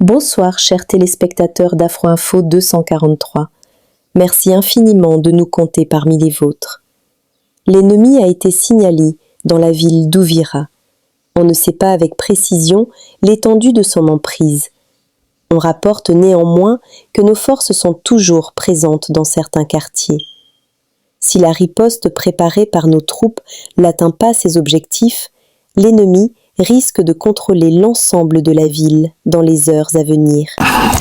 Bonsoir, chers téléspectateurs d'Afro-Info 243. Merci infiniment de nous compter parmi les vôtres. L'ennemi a été signalé dans la ville d'Uvira. On ne sait pas avec précision l'étendue de son emprise. On rapporte néanmoins que nos forces sont toujours présentes dans certains quartiers. Si la riposte préparée par nos troupes n'atteint pas ses objectifs, l'ennemi risque de contrôler l'ensemble de la ville dans les heures à venir.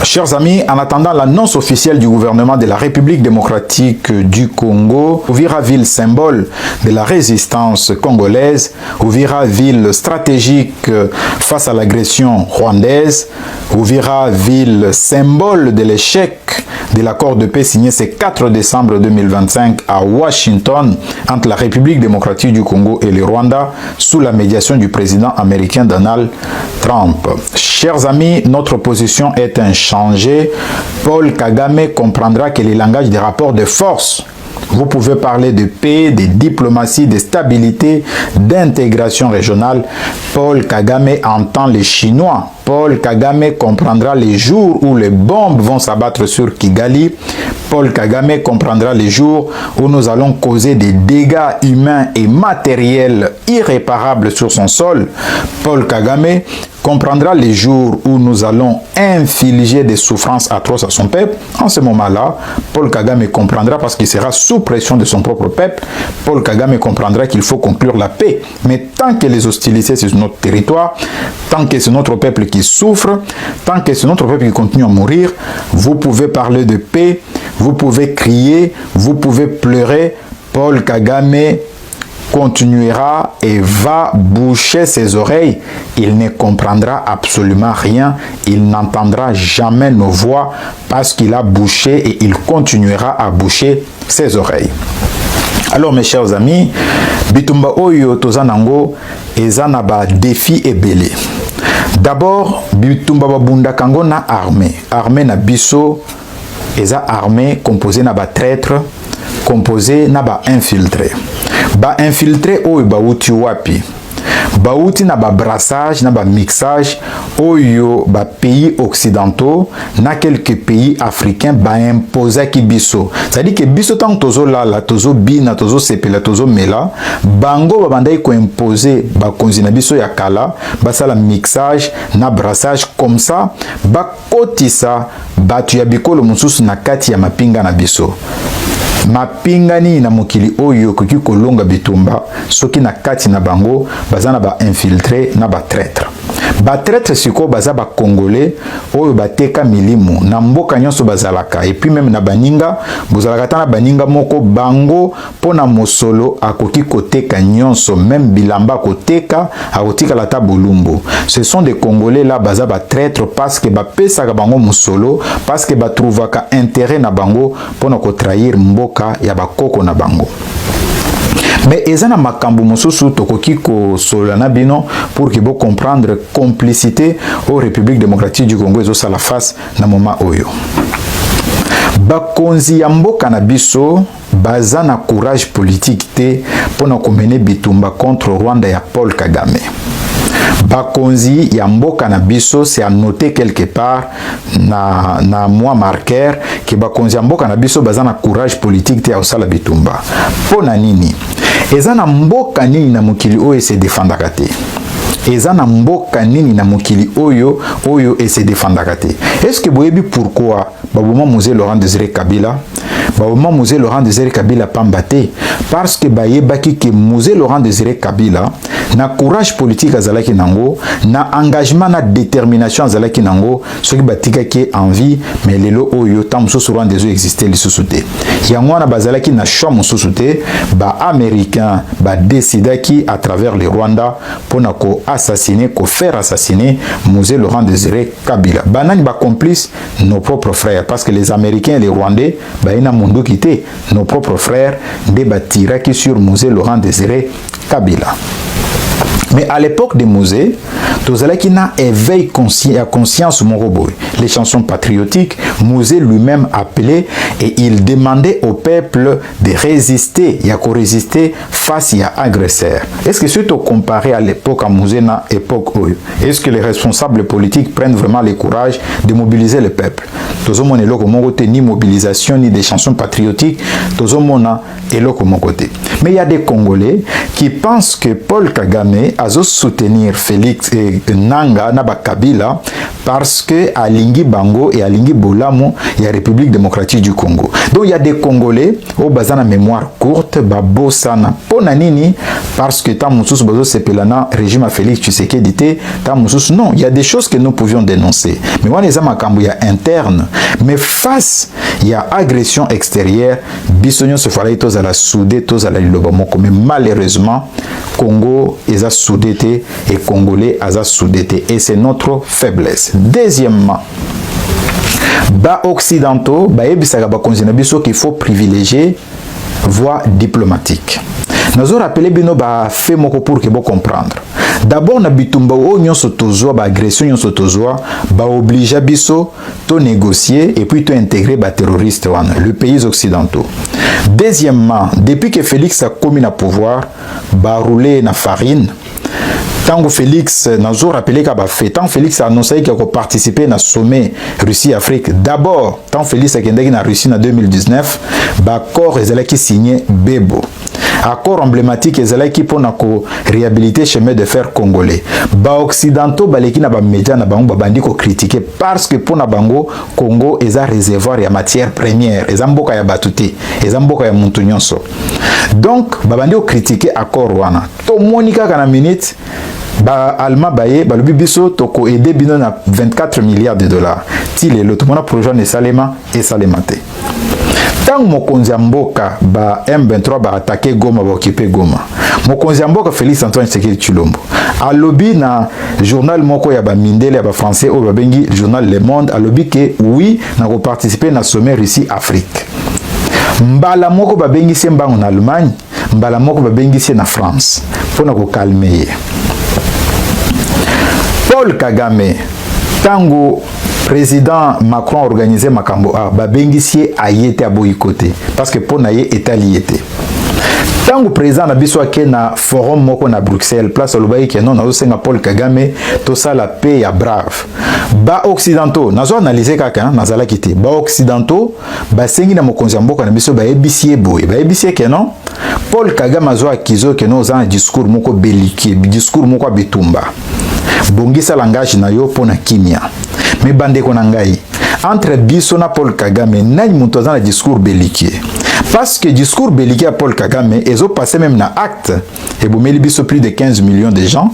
Chers amis, en attendant l'annonce officielle du gouvernement de la République démocratique du Congo, Uvira ville symbole de la résistance congolaise, Uvira ville stratégique face à l'agression rwandaise, Uvira ville symbole de l'échec de l'accord de paix signé ce 4 décembre 2025 à Washington entre la République démocratique du Congo et le Rwanda sous la médiation du président américain Donald Trump. Chers amis, notre position est inchangée. Paul Kagame comprendra que le langage des rapports de force. Vous pouvez parler de paix, de diplomatie, de stabilité, d'intégration régionale. Paul Kagame entend les Chinois. Paul Kagame comprendra les jours où les bombes vont s'abattre sur Kigali. Paul Kagame comprendra les jours où nous allons causer des dégâts humains et matériels irréparables sur son sol. Paul Kagame comprendra les jours où nous allons infliger des souffrances atroces à son peuple. En ce moment-là, Paul Kagame comprendra parce qu'il sera sous pression de son propre peuple. Paul Kagame comprendra qu'il faut conclure la paix. Mais tant que les hostilités sur notre territoire, tant que c'est notre peuple qui souffre, tant que c'est notre peuple qui continue à mourir, vous pouvez parler de paix, vous pouvez crier, vous pouvez pleurer. Paul Kagame continuera et va boucher ses oreilles. Il ne comprendra absolument rien. Il n'entendra jamais nos voix parce qu'il a bouché et il continuera à boucher ses oreilles. Alors mes chers amis, bitumba oyo tozanango ezana ba défi ebele. D'abord, bitumba babunda kango na armée. Armée na biso eza armée composée na ba traître, composée na ba infiltré. Ba infiltré oyo bauti wapi? Bauti na ba brassage, na ba mixage oyo ba pays occidentaux, na quelques pays africains ba imposa ki biso. C'est-à-dire que biso tant tozo lala, tozo bina, tozo sepela, tozo mela, bango ba bandai ko imposer ba konzi na biso ya kala, ba sala mixage na brassage comme ça, ba kotisa batu ya bikolo mususu na kati ya mapinga na biso. Mapingani na mokili oyo koki kolonga bitumba soki na kati na bango bazana ba infiltré na ba traître. Ba traître siko baza ba congolais oyo bateka milimu na mboka nyonso bazalaka et puis même na baninga bozalaka ta na baninga moko bango pona mosolo akoki koteka nyonso même bilamba koteka akotika la ta bolumbu. Ce sont des congolais là baza ba traître parce que ba pesaka bango mosolo parce que ba trouvaka intérêt na bango pona ko trahir mboka ya bakoko na bango. Mais ezana makambo mosusu tokoki ko solana bino pour que vous comprendre complicité aux République démocratique du Congo ezo sala face na moment oyo. Bakonzi ya mboka na biso baza na courage politique te pona komene bitumba contre Rwanda ya Paul Kagame. Bakonzi ya mboka na biso, c'est à noter quelque part na moi marqueur que bakonzi ya mboka na biso baza na courage politique te ya osala bitumba. Pona nini? Eza na mboka nini na mokili oyo se défendaka te. Eza na mboka nini na mokili oyo se défendaka te. Est-ce que boyebi pourquoi baboma Mosé Laurent Désiré Kabila baboma Mosé Laurent Désiré Kabila pambate? Parce que bayebaki que Mosé Laurent Désiré Kabila na courage politique azalaki nango, na engagement na détermination azalaki nango, soki batika ki envie mais lelo oyo tam soso Rwanda dezo exister lisusu te. Yango na bazalaki na choix mosusu te, ba américain ba décidaki à travers le Rwanda pona ko assassiner, ko faire assassiner Mosé Laurent Désiré Kabila. Banani ba complice nos propres frères parce que les Américains et les Rwandais ba ina mundu kité nos propres frères de batiraki sur Mosé Laurent Désiré Kabila. Mais à l'époque de Mosé, Tozalaki n'a éveillé conscience mon robot. Les chansons patriotiques, Mosé lui-même appelait et il demandait au peuple de résister, il y a qu'à résister face à agresseurs. Est-ce que surtout comparé à l'époque à Mosé, à l'époque, est-ce que les responsables politiques prennent vraiment le courage de mobiliser le peuple? Tozomon est là comme côté ni mobilisation ni des chansons patriotiques, Tozomon est là comme côté. Mais il y a des Congolais qui pensent que Paul Kagame a soutenir Félix Nanga Naba Kabila parce que à Lingi Bango et à Lingi Bolamo il y a la République démocratique du Congo. Donc il y a des Congolais au bazana mémoire courte babo sana ponanini parce que tant mususu bazo sepelana régime à Félix Tshisekedi té tant mususu non, il y a des choses que nous pouvions dénoncer. Mais moi les amakambu ya interne, mais face il y a agression extérieure, bisognon se fallait tous à la soudé tous à la lobamoko, mais malheureusement Congo est à soudété et Congolais à soudété et c'est notre faiblesse. Deuxièmement, bas occidentaux, bah ebisaka ba konzina biso qu'il faut privilégier voie diplomatique. Nous rappelé bino ba fait moko pour que vous comprendre. D'abord na bitumba o nyonso tozwa ba agression nyonso tozwa ba oblige biso to négocier et puis to intégrer ba terroriste wana le pays occidentaux. Deuxièmement, depuis que Félix a commis na pouvoir, ba rouler na farine. Tant que Félix n'a pas rappelé qu'il a fait, tant Félix a annoncé qu'il a participé à sommet Russie-Afrique. D'abord, tant Félix a été en Russie en 2019, l'accord est signé Bebo. Accord emblématique est pour réhabiliter le chemin de fer congolais. Les occidentaux, les médias ne sont critiqués parce que pour Nabango, Congo est un réservoir de matières premières. Ils ont beaucoup de battuti, ils ont beaucoup de montunyonso. Donc, ils ont critiqué l'accord. Tout le monde a minute. Alma Baye, le bibiso toko aidé bino na 24 milliards de dollars. Tile le tout mon projet ne salema et salemate. Tant mokonzi mboka ba M23 ba attaquer Goma ba occuper Goma. Mokonzi mboka Félix Antoine Tshisekedi Tshilombo. A lobby na journal moko ya ba mindele ya ba français o ba bengi journal Le Monde a lobby que oui na ko participer na sommet Russie Afrique. Mbala moko ba bengi sembango na Allemagne, mbala moko ba bengi na France. Pona ko calmer. Paul Kagame, tango président Macron a organisé Makambo A, Babengisie a été à boycotter parce que pour naïe est allié. Tango président na biso na forum moko na Bruxelles, place Olobaï qui non na Paul Kagame, tout ça la paix à brave. Ba occidentaux, nazo analyser kaka nazala kité. Ba occidentaux, ba sengi na mokonzi mboka na biso ba ebisie boy, ba ebisie ke non. Paul Kagame azo akizo ke non za un discours moko belliqueux, discours moko bitumba. Bongisa langage na yo pona kimia. Mais bande konangai entre biso na Paul Kagame nani muto za na discours belliqueux. Parce que discours belliqueux à Paul Kagame ils ont passé même na acte et bomeli biso plus de 15 millions de gens.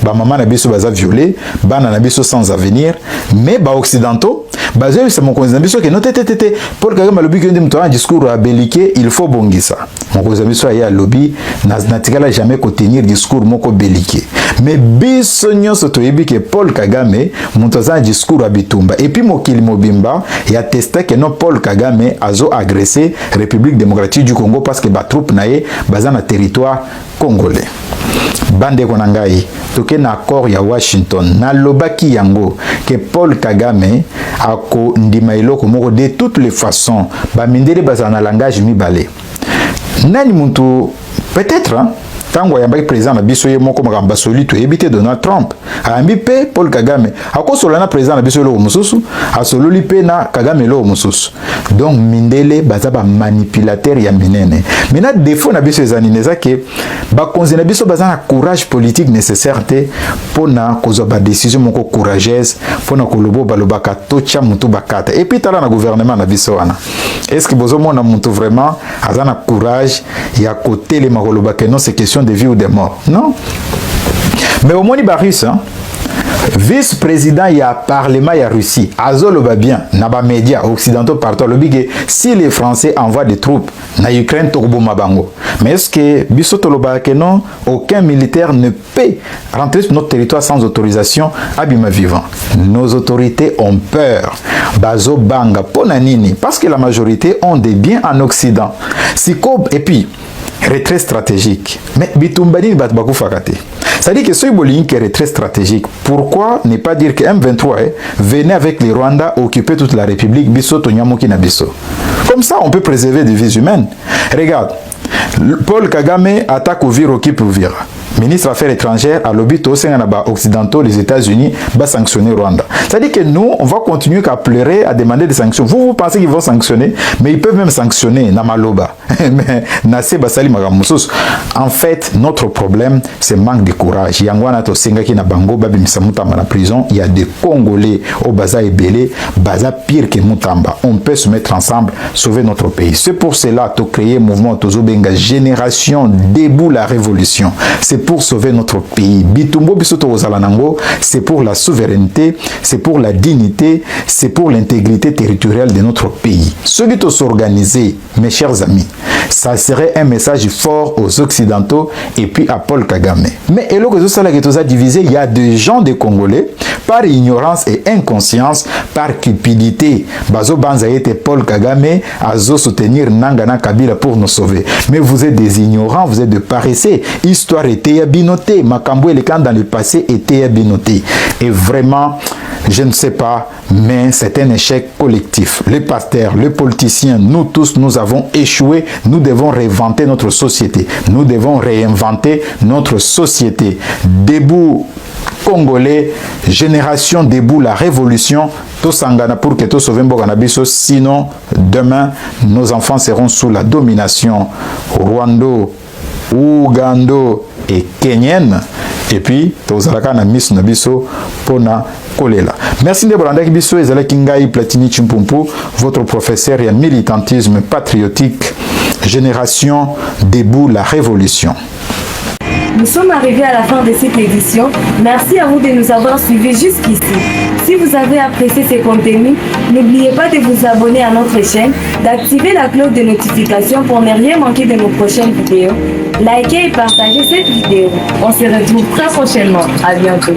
Ba maman na biso baza violé, ba na biso sans avenir, mais ba occidentaux basé sur mon conseil biso que non tété Paul Kagame lobby que ndi muto na discours belliqueux, il faut bongisa. Mon conseil biso ya lobby na tikala jamais ko tenir discours moko belliqueux. Mais biso nyonso toyebi que Paul Kagame muto za discours abitumba et puis mokili mobimba il a testé que non Paul Kagame azo agressé République démocratique du Congo parce que ba troupe naé baza na territoire congolais. Bande konangai toke na accord ya Washington na lobaki yango que Paul Kagame ako ndima eloko moko de toutes les façons ba mindele baza na langage mibale. Nani muntu peut-être hein tango yambaki président na biso ye moko makamba soli to ebité Donald Trump ayambi pe Paul Kagame akosolana président na biso lo mususu asololi pe na Kagame lo mususu donc mindele baza ba manipulateur ya minene mena défaut na biso ezani neza ke ba konzi na biso baza na courage politique nécessaire te pona kozwa ba décision moko courageuse pona kolobo balobaka tocha mutu bakata et puis tala na gouvernement na biso wana est-ce que bozo mona mutu vraiment azana courage ya côté les makolobaka non c'est question de vie ou de mort. Non. Mais au moins, il y a russe. Vice-président, il y a parlement, il y a Russie. Azolo va bien. Naba médias occidentaux partout. Le big si les Français envoient des troupes na Ukraine, Togo Mabango. Mais est-ce que Bissoto Lobake non, aucun militaire ne peut rentrer sur notre territoire sans autorisation Abima vivant. Nos autorités ont peur. Bazo Banga, Ponanini, parce que la majorité ont des biens en Occident. Et puis, retrait stratégique. Mais Bitumbani Batbakou Fakate. Ça dit que ce Bolingue est très stratégique. Pourquoi ne pas dire que M23 venait avec les Rwandais occuper toute la République Bisso Tonyamoki na Bisso. Comme ça, on peut préserver des vies humaines. Regarde, Paul Kagame attaque Uvira, occupe Uvira. Ministre des Affaires étrangères à l'obito occidentaux, les États-Unis, va sanctionner Rwanda. C'est-à-dire que nous, on va continuer à pleurer, à demander des sanctions. Vous pensez qu'ils vont sanctionner, mais ils peuvent même sanctionner Namaloba. En fait, notre problème, c'est manque de courage. Il y a des Congolais au Baza et Belé, Baza pire que Mutamba. On peut se mettre ensemble, sauver notre pays. C'est pour cela que créer un mouvement Tozobenga Génération Debout la Révolution. C'est pour sauver notre pays. Bitumbo Bisoto Ozalanango, c'est pour la souveraineté, c'est pour la dignité, c'est pour l'intégrité territoriale de notre pays. Ceux qui s'organiser, mes chers amis, ça serait un message fort aux Occidentaux et puis à Paul Kagame. Mais et là que tout ça a divisé, il y a des gens des Congolais par ignorance et inconscience, par cupidité. Bazo Banza était Paul Kagame, à soutenir Nangana Kabila pour nous sauver. Mais vous êtes des ignorants, vous êtes des paresseux. Histoire était abinotée. Makambo et les camps dans le passé étaient abinotés. Et vraiment, je ne sais pas, mais c'est un échec collectif. Les pasteurs, les politiciens, nous tous, nous avons échoué. Nous devons réinventer notre société. Nous devons réinventer notre société. Debout Congolais, génération debout, la révolution, tout sangana pour que tout sauve Mboganabiso, sinon demain nos enfants seront sous la domination rwando, ougando et kenyenne. Et puis, tozalaka na miss nabiso pona kolela. Merci de Brandaki Biso et Zalakingai Platini Chimpumpu, votre professeur et militantisme patriotique, génération debout, la révolution. Nous sommes arrivés à la fin de cette édition. Merci à vous de nous avoir suivis jusqu'ici. Si vous avez apprécié ces contenus, n'oubliez pas de vous abonner à notre chaîne, d'activer la cloche de notification pour ne rien manquer de nos prochaines vidéos. Likez et partagez cette vidéo. On se retrouve très prochainement. À bientôt.